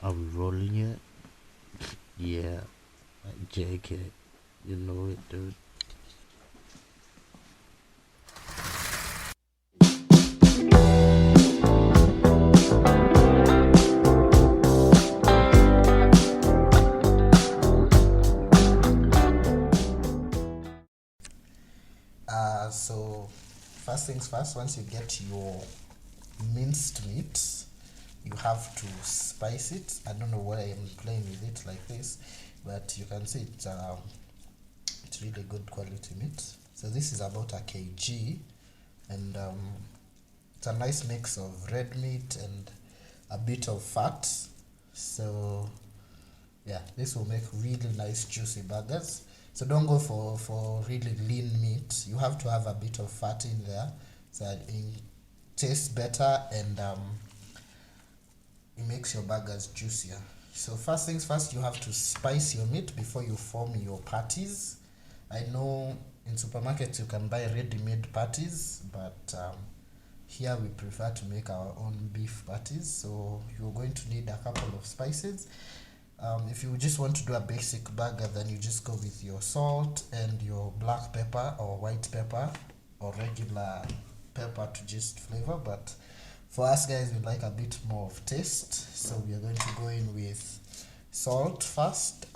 Are we rolling yet? Yeah, JK. You know it, dude. So first things first, once you get your minced meat, you have to spice it. I don't know why I'm playing with it like this, but you can see it's really good quality meat. So this is about a kg, and it's a nice mix of red meat and a bit of fat. So yeah, this will make really nice juicy burgers. So don't go for really lean meat. You have to have a bit of fat in there so that it tastes better, and it makes your burgers juicier. So first things first, you have to spice your meat before you form your patties. I know in supermarkets you can buy ready-made patties, but here we prefer to make our own beef patties. So you're going to need a couple of spices. If you just want to do a basic burger, then you just go with your salt and your black pepper or white pepper or regular pepper to just flavor. But for us guys, we like a bit more of taste, so we are going to go in with salt first.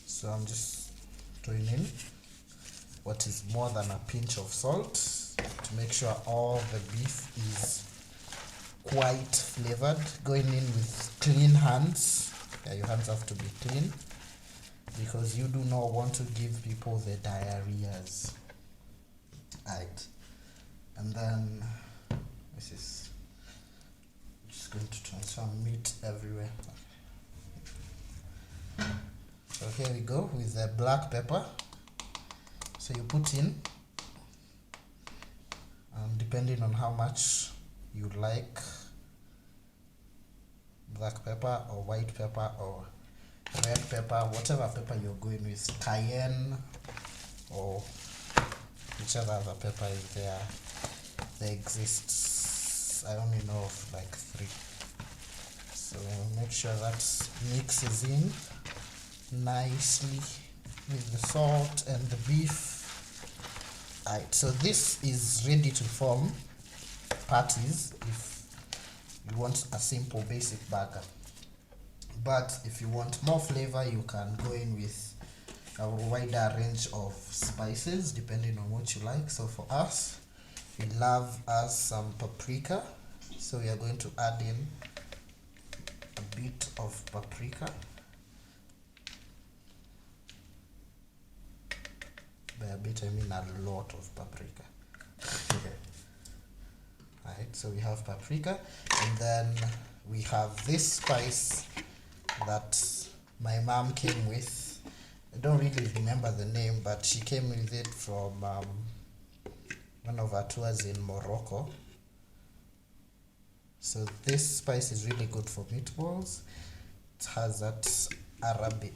So I'm just throwing in what is more than a pinch of salt to make sure all the beef is quite flavored. Going in with clean hands. Yeah, your hands have to be clean because you do not want to give people the diarrheas. Right. And then this is just going to transfer meat everywhere. So here we go with the black pepper. So you put in, depending on how much you like black pepper or white pepper or red pepper, whatever pepper you're going with, cayenne or whichever other pepper is there. There exists, I only know of like 3. So make sure that mixes in nicely with the salt and the beef. Alright, so this is ready to form patties if you want a simple basic burger. But if you want more flavor, you can go in with a wider range of spices depending on what you like. So for us, we love us some paprika, so we are going to add in a bit of paprika. By a bit I mean a lot of paprika. Right, so we have paprika, and then we have this spice that my mom came with. I don't really remember the name, but she came with it from one of our tours in Morocco. So this spice is really good for meatballs. It has that Arabi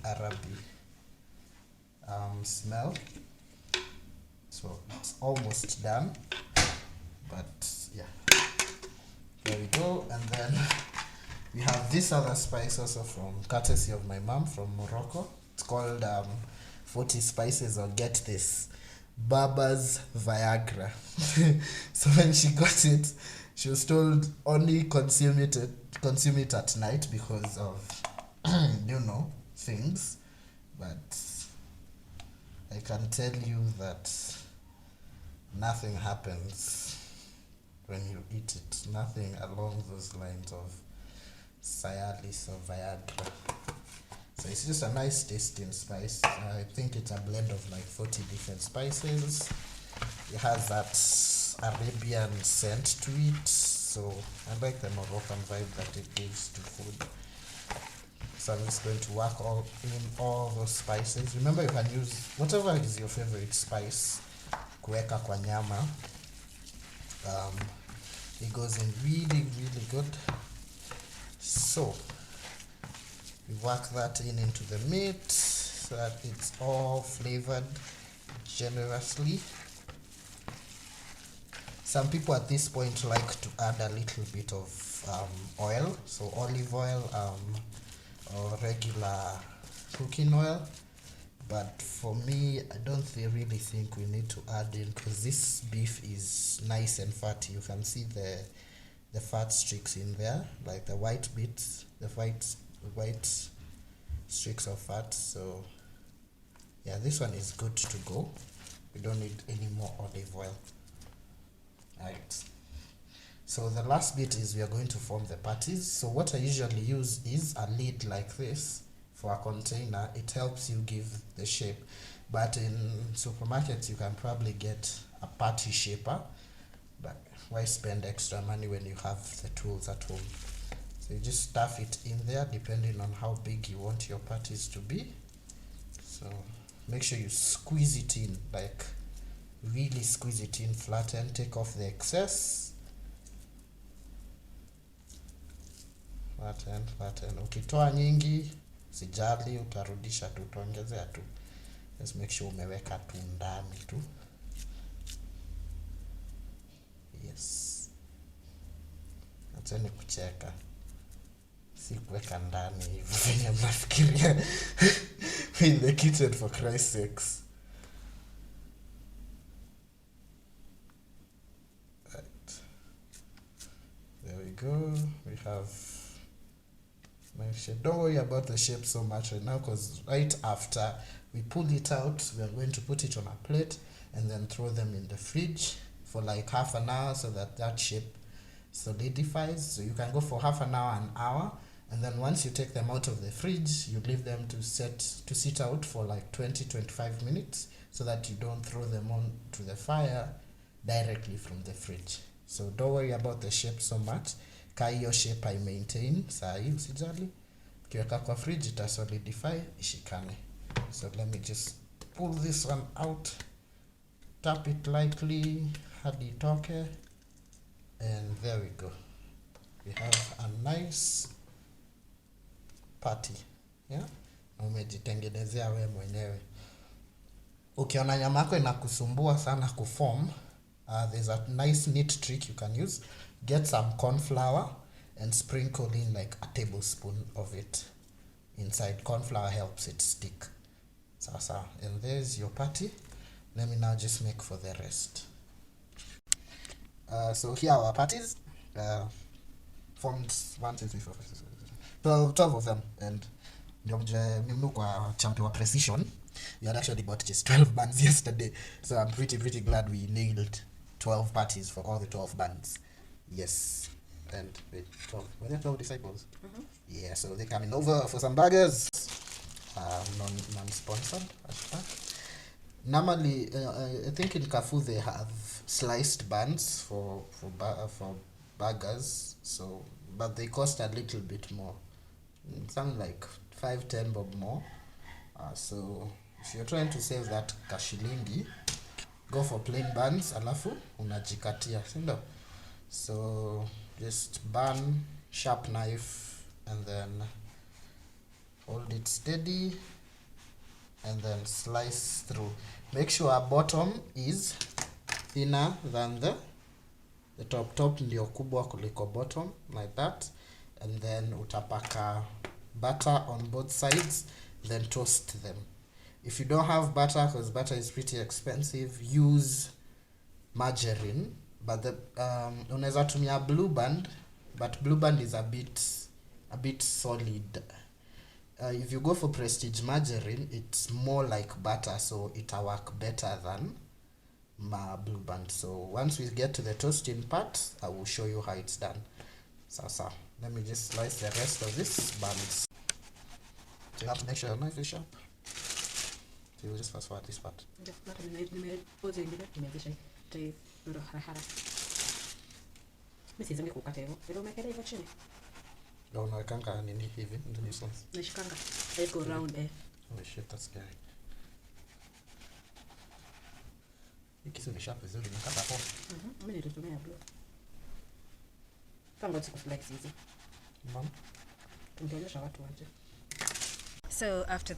smell. So it's almost done, but yeah, there we go. And then we have this other spice also from courtesy of my mom from Morocco. It's called 40 spices, or get this, Baba's Viagra. So when she got it, she was told only consume it at night because of things. But I can tell you that nothing happens when you eat it. Nothing along those lines of Cialis or Viagra. So it's just a nice tasting spice. I think it's a blend of like 40 different spices. It has that Arabian scent to it. So I like the Moroccan vibe that it gives to food. So I'm just going to work in all those spices. Remember, you can use whatever is your favorite spice kuweka kwa nyama. It goes in really, really good. So we work that into the meat so that it's all flavored generously. Some people at this point like to add a little bit of oil, so olive oil or regular cooking oil. But for me, I don't really think we need to add in, because this beef is nice and fatty. You can see the fat streaks in there, like the white bits, the white streaks of fat. So yeah, this one is good to go. We don't need any more olive oil. Right. So the last bit is we are going to form the patties. So what I usually use is a lid like this for a container. It helps you give the shape. But in supermarkets, you can probably get a patty shaper. But why spend extra money when you have the tools at home? So you just stuff it in there depending on how big you want your patties to be. So make sure you squeeze it in, like really squeeze it in, flatten, take off the excess. Flatten. Ukitoa nyingi, sijali, utarudisha tu, utaongezea tu. Just make sure umeweka tu ndani tu. Yes. Acheni kucheka. Si kuweka ndani hivi venye mnafikiria. In the kitchen, for Christ's sakes. Right. There we go. We have my shape. Don't worry about the shape so much right now, because right after we pull it out, we are going to put it on a plate and then throw them in the fridge for like half an hour so that shape solidifies. So you can go for half an hour, and then once you take them out of the fridge, you leave them to sit out for like 20-25 minutes so that you don't throw them on to the fire directly from the fridge. So don't worry about the shape so much. Ka hiyo shape I maintain, saa hii usijali. Ukiweka kwa fridge ita solidify, ishikane. So let me just pull this one out, tap it lightly hadi itoke, and there we go. We have a nice patty. Yeah? Umejitengenezea wewe mwenyewe. Ukiona nyama yako inakusumbua sana kuform, there's a nice neat trick you can use. Get some corn flour and sprinkle in like a tablespoon of it inside. Corn flour helps it stick. Sasa, and there's your patty. Let me now just make for the rest. So here are our patties. Formed 1, 2, 3, 4, 5, 6, 7, 12 of them. And mimi kwa champion wa precision, we had actually bought just 12 buns yesterday. So I'm pretty glad we nailed 12 patties for all the 12 buns. Yes. And wait, 12. Were there 12 disciples? Mm-hmm. Yeah, so they're coming over for some burgers. Non-sponsored. Normally, I think in Carrefour they have sliced buns for burgers. So, but they cost a little bit more. Something like 5-10 bob more. So if you're trying to save that kashilingi, go for plain buns. Alafu unajikatia, sindo? So just bun, sharp knife, and then hold it steady, and then slice through. Make sure our bottom is thinner than the top. Top ndio kubwa kuliko bottom, like that. And then utapaka butter on both sides, then toast them. If you don't have butter, because butter is pretty expensive, use margarine. But the unaweza tumia Blue Band, but Blue Band is a bit solid. If you go for Prestige margarine, it's more like butter, so it'll work better than Blue Band. So once we get to the toasting part, I will show you how it's done. So let me just slice the rest of this buns. So you have to make sure your knife is sharp. So you just fast forward this part. No, unawekanga nini hivi ndio ni sauce. Nashikanga. Let's go round there. Oh shit, that's scary. Ikisu ni sharp vizuri nikata hapo. Mimi nilitumia blue. Kama ngoja kuflex hizi. Mom. Tungeonyesha watu waje. So after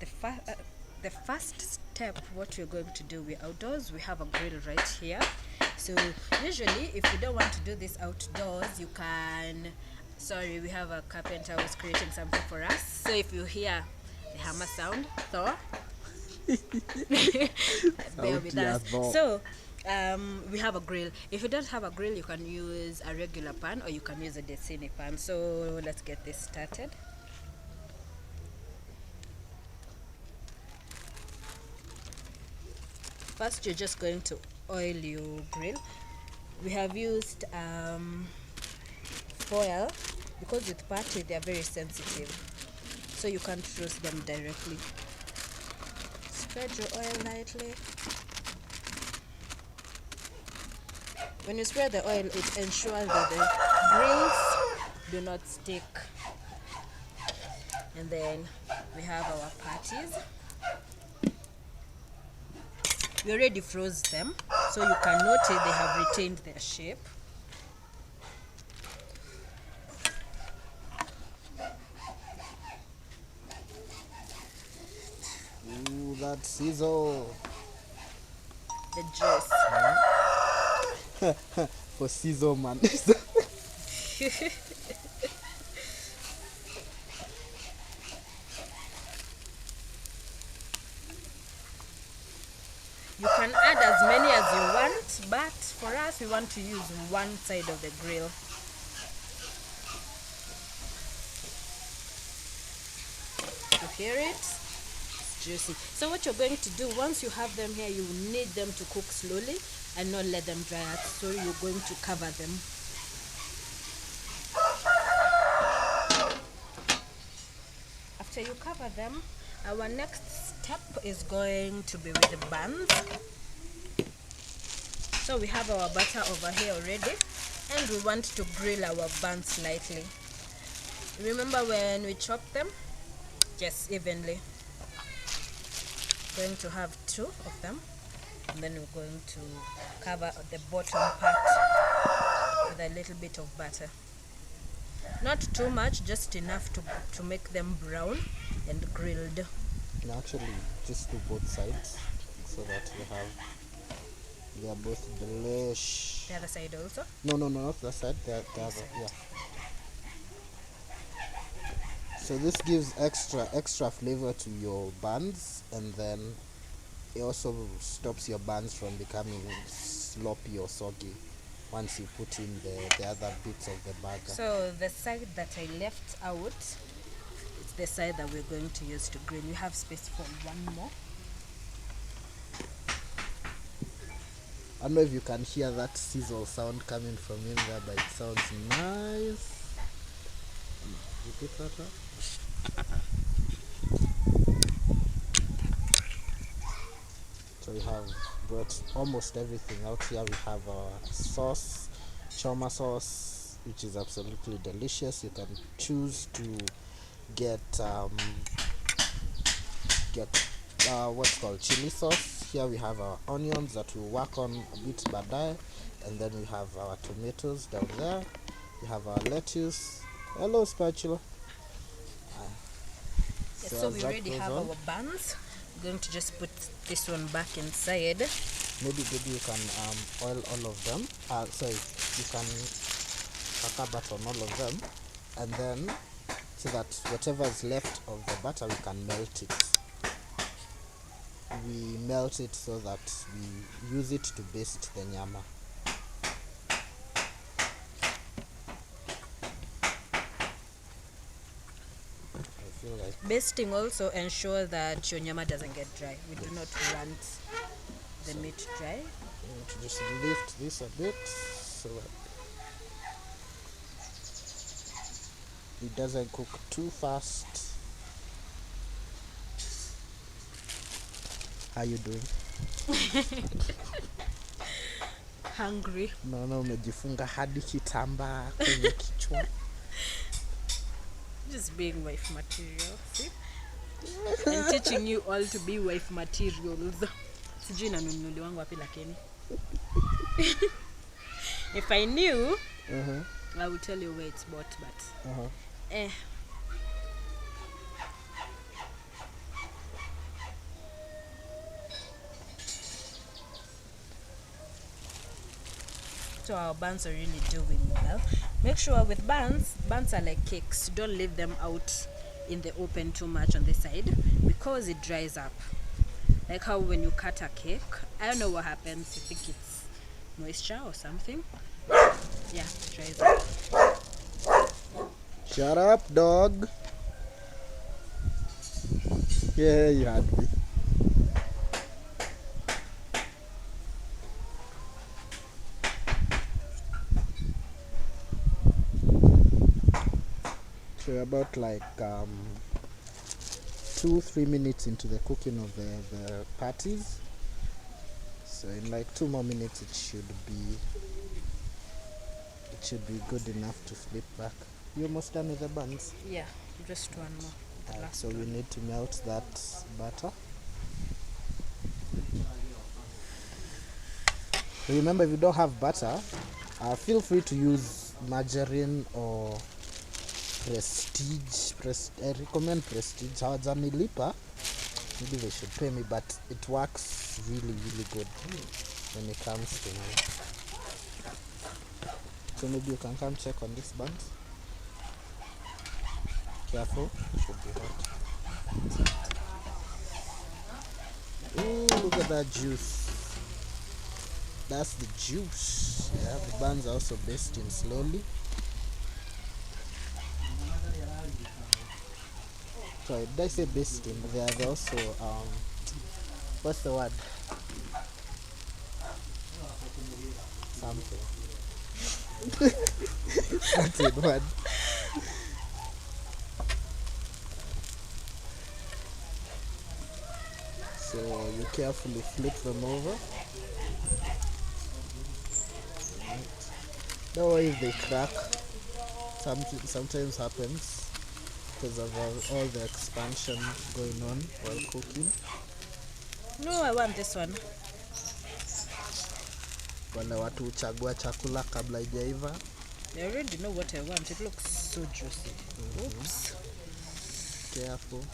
the first step, what we're going to do, we're outdoors. We have a grill right here. So usually if you don't want to do this outdoors, you can Sorry, we have a carpenter who's creating something for us. So if you hear the hammer sound, Thor, bear with us. So we have a grill. If you don't have a grill, you can use a regular pan or you can use a Decini pan. So let's get this started. First, you're just going to oil your grill. We have used foil because with patty they are very sensitive, so you can't roast them directly. Spread your oil lightly. When you spread the oil, it ensures that the grills do not stick. And then we have our patties. We already froze them, so you can notice they have retained their shape. Ooh, that sizzle. The juice. For sizzle, man. You can add as many as you want, but for us, we want to use one side of the grill. You hear it? It's juicy. So what you're going to do, once you have them here, you need them to cook slowly and not let them dry out. So you're going to cover them. After you cover them, our next step is going to be with the buns. So we have our butter over here already, and we want to grill our buns slightly. Remember when we chop them? Just evenly. Going to have 2 of them, and then we're going to cover the bottom part with a little bit of butter. Not too much, just enough to make them brown and grilled. And actually, just do both sides so that they are both delish. The other side also? No, not that side. The other, yeah. So this gives extra flavor to your buns, and then it also stops your buns from becoming sloppy or soggy once you put in the other bits of the burger. So the side that I left out, it's the side that we're going to use to grill. We have space for one more. I don't know if you can hear that sizzle sound coming from in there, but it sounds nice. Repeat that one. So we have brought almost everything out here. We have our sauce, choma sauce, which is absolutely delicious. You can choose to get what's called chili sauce. Here we have our onions that we work on a bit badai, and then we have our tomatoes down there. We have our lettuce. Hello, spatula. So we already have our buns. We're going to just put this one back inside. Maybe you can oil all of them. You can pack butter on all of them, and then so that whatever is left of the butter we can melt it. We melt it so that we use it to baste the nyama. Basting also ensure that your nyama doesn't get dry. We do not want the meat dry. You need to just lift this a bit so that it doesn't cook too fast. How you doing? Hungry. Naona umejifunga hadi kitambaa kwenye kichwa. Just being wife material. See? I'm teaching you all to be wife materials. Sijui nanunuliwa wangu wapi lakini. If I knew, I would tell you where it's bought, but So our buns are really doing well. Make sure with buns are like cakes. Don't leave them out in the open too much on the side because it dries up. Like how when you cut a cake, I don't know what happens. You think it's moisture or something. Yeah, it dries up. Shut up, dog. Yeah, you had me. So we're about like 2-3 minutes into the cooking of the patties. So in like 2 more minutes it should be good enough to flip back. You almost done with the buns? Yeah, just one more. The last So we one. need to melt that butter. Remember, if you don't have butter, feel free to use margarine or Prestige. I recommend Prestige. Hawajanilipa, maybe they should pay me, but it works really, really good when it comes to me. So maybe you can come check on this bun. Careful, it should be hot. Ooh, look at that juice. That's the juice. Yeah, the buns are also basting slowly. Sorry, did I say basting? They are also what's the word? Something. That's it, word. So you carefully flip them over. Don't worry if they crack. Sometimes happens because of all the expansion going on while cooking. No, I want this one. Wale watu huchagua chakula kabla haijaiva. I already know what I want. It looks so juicy. Oops. Careful.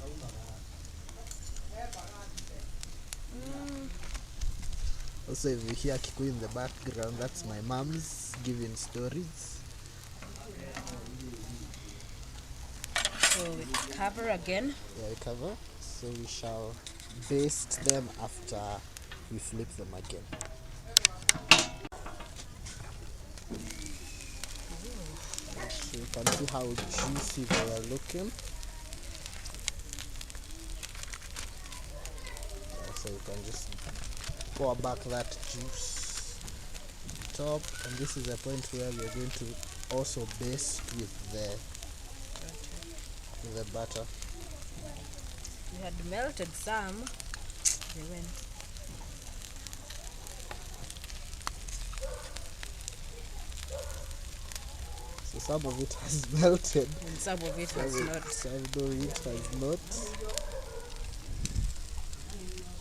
Also, if you hear Kikuyu in the background, that's my mom's giving stories. So we cover again. Yeah, we cover. So we shall baste them after we flip them again. So you can see how juicy they are looking. Yeah, so you can just pour back that juice top, and this is the point where we are going to also baste with the butter. We had melted some. They went. So some of it has melted. And some of it has not. Some of it has not.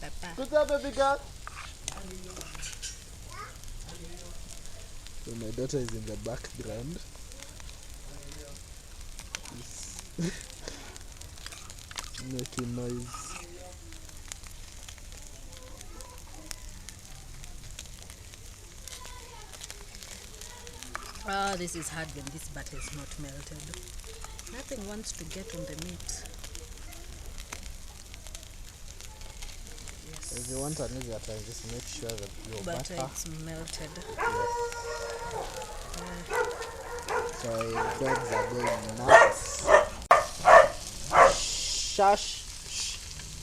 Papa. Good job, baby girl. So my daughter is in the background. Making noise. Ah, this is hard when this butter is not melted. Nothing wants to get on the meat. Yes. If you want an easier time, just make sure that your butter is melted. Yes. Sorry, the dogs are going nuts. Shush.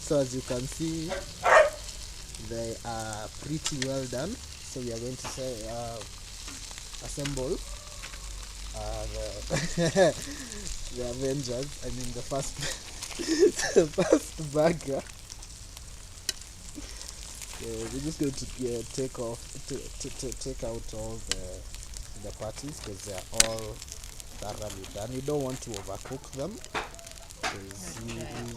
So as you can see, they are pretty well done. So we are going to say assemble the Avengers. I mean the first the first burger. So we're just going to take out all the patties because they are all thoroughly done. You don't want to overcook them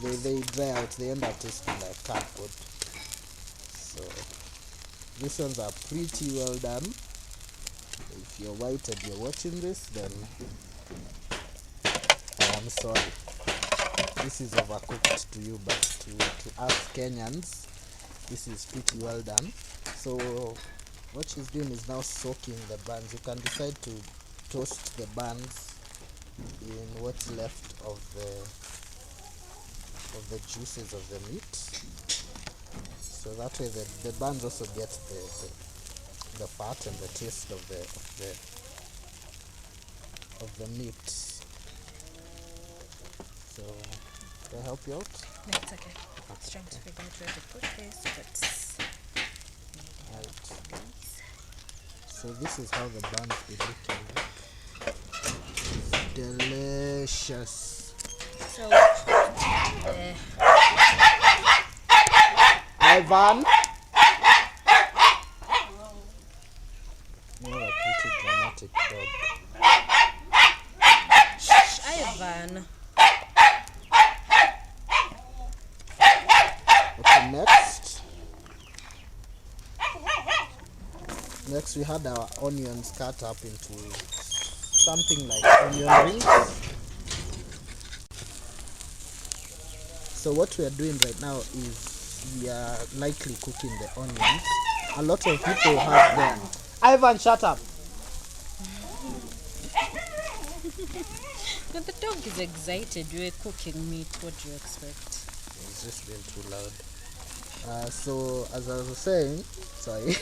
because they dry out. They end up tasting like cardboard. So these ones are pretty well done. If you're white and you're watching this, then I'm sorry. This is overcooked to you, but to us Kenyans, this is pretty well done. So what she's doing is now soaking the buns. You can decide to toast the buns in what's left of the juices of the meat, so that way the buns also get the fat and the taste of the meat. So can I help you out? No, it's okay. It's trying to figure out where to put this, but Right. So this is how the buns be looking like. Delicious. so Ivan. You're a pretty dramatic dog. Ivan. Okay, next. Next we had our onions cut up into something like onion rings. So what we are doing right now is we are lightly cooking the onions. A lot of people have their... Ivan, shut up! No, the dog is excited. You're cooking meat. What do you expect? It's just been too loud. So as I was saying, sorry.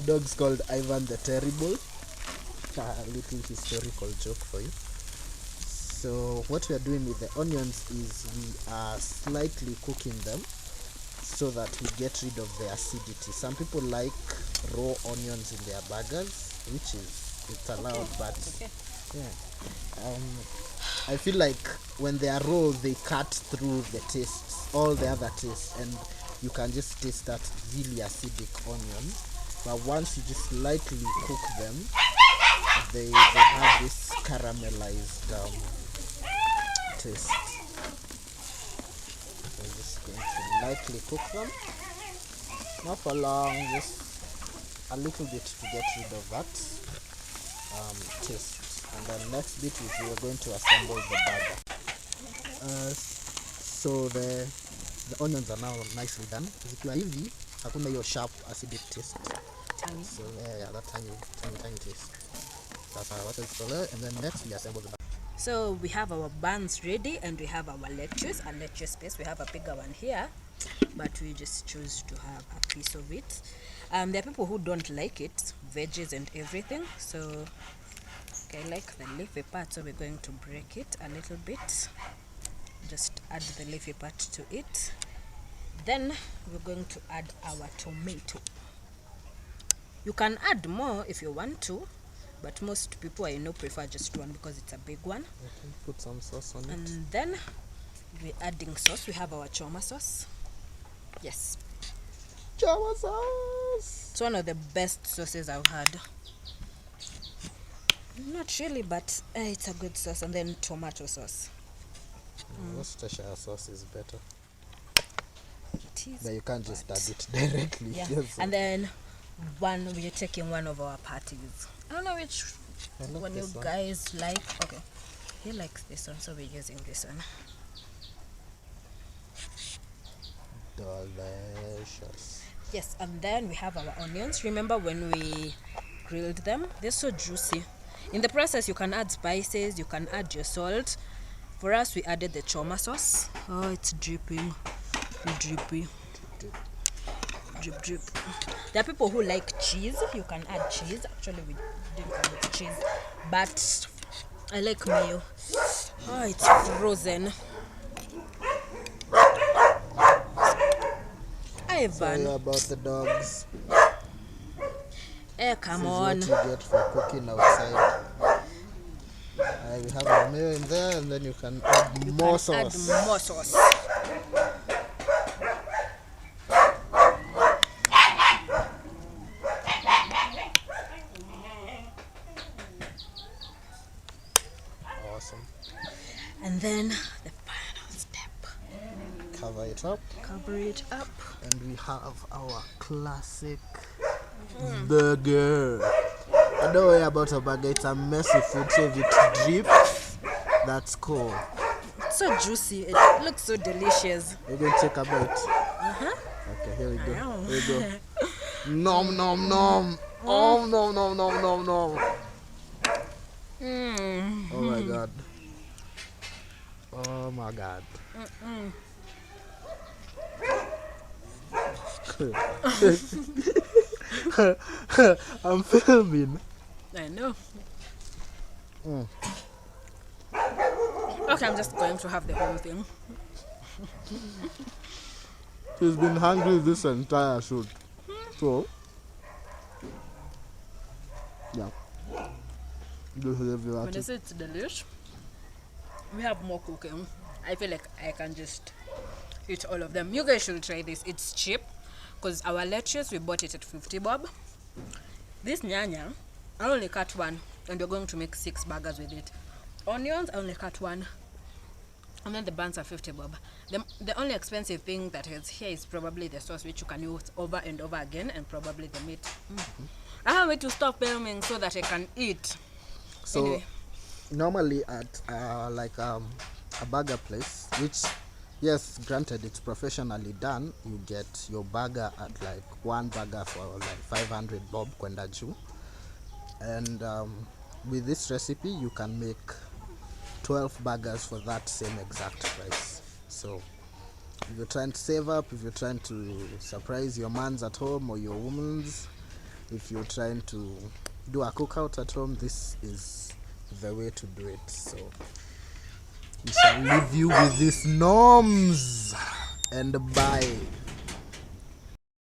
Dog's called Ivan the Terrible. A little historical joke for you. So what we are doing with the onions is we are slightly cooking them so that we get rid of the acidity. Some people like raw onions in their burgers, which is it's allowed, but Okay. yeah. I feel like when they are raw, they cut through the tastes, all the other tastes, and you can just taste that really acidic onion. But once you just lightly cook them, they have this caramelized taste. So I'm just going to lightly cook them, not for long, just a little bit to get rid of that taste. And then next bit is we are going to assemble the burger. So the onions are now nicely done. Zikiwa hivi hakuna hiyo sharp acidic taste. Tangy. So yeah, that tiny taste. That's what it's called. And then next we assemble the burger. So we have our buns ready and we have our lettuce. Our lettuce paste, we have a bigger one here, but we just choose to have a piece of it. There are people who don't like it, veggies and everything. So I like the leafy part, so we're going to break it a little bit. Just add the leafy part to it. Then we're going to add our tomato. You can add more if you want to, but most people I know prefer just one because it's a big one. Okay, put some sauce on it. And then we're adding sauce. We have our choma sauce. Yes, Choma sauce. it's one of the best sauces I've had. Not really, but it's a good sauce. And then tomato sauce. Worcestershire sauce is better. It is, But you can't just but- add it directly. Yeah. Yes. And then we're taking one of our patties. I don't know which I like one you this one. guys like. Okay, he likes this one, so we're using this one. Delicious. Yes, and then we have our onions. Remember when we grilled them? They're so juicy. In the process, you can add spices, you can add your salt. For us, we added the choma sauce. Oh, it's dripping. Drippy. Drip, drip. There are people who like cheese. You can add cheese. Actually, we didn't add cheese, but I like mayo. Oh, it's frozen. Ivan, Sorry about the dogs. come This on. is what you get for cooking outside. We have our mayo in there, and then you can add more sauce. Add more sauce. Awesome. And then the final step. Cover it up, Cover it up. and we have our classic burger. Don't worry about a burger, it's a messy food, so if it drips, that's cool. It's so juicy. It looks so delicious. We're going to take a bite. Okay, here we go. Ow. Here we go. Nom nom nom. Oh nom nom nom nom nom. Oh my god. Oh my god. I'm filming. I know. Mm. Okay, I'm just going to have the whole thing. He's been hungry this entire shoot. So, yeah. This is if you When want I to. say it's delish, we have more cooking. I feel like I can just eat all of them. You guys should try this. It's cheap because our lettuce we bought it at 50 bob. This nyanya, I only cut one, and we're going to make 6 burgers with it. Onions, I only cut one, and then the buns are 50 bob. The only expensive thing that is here is probably the sauce, which you can use over and over again, and probably the meat. I can't wait to stop filming so that I can eat. So, Anyway. normally at like a burger place, which, yes, granted it's professionally done, you get your burger at like one burger for like 500 bob kwenda juu. And with this recipe, you can make 12 burgers for that same exact price. So, if you're trying to save up, if you're trying to surprise your mans at home or your womans, if you're trying to do a cookout at home, this is the way to do it. So we shall leave you with these norms and bye.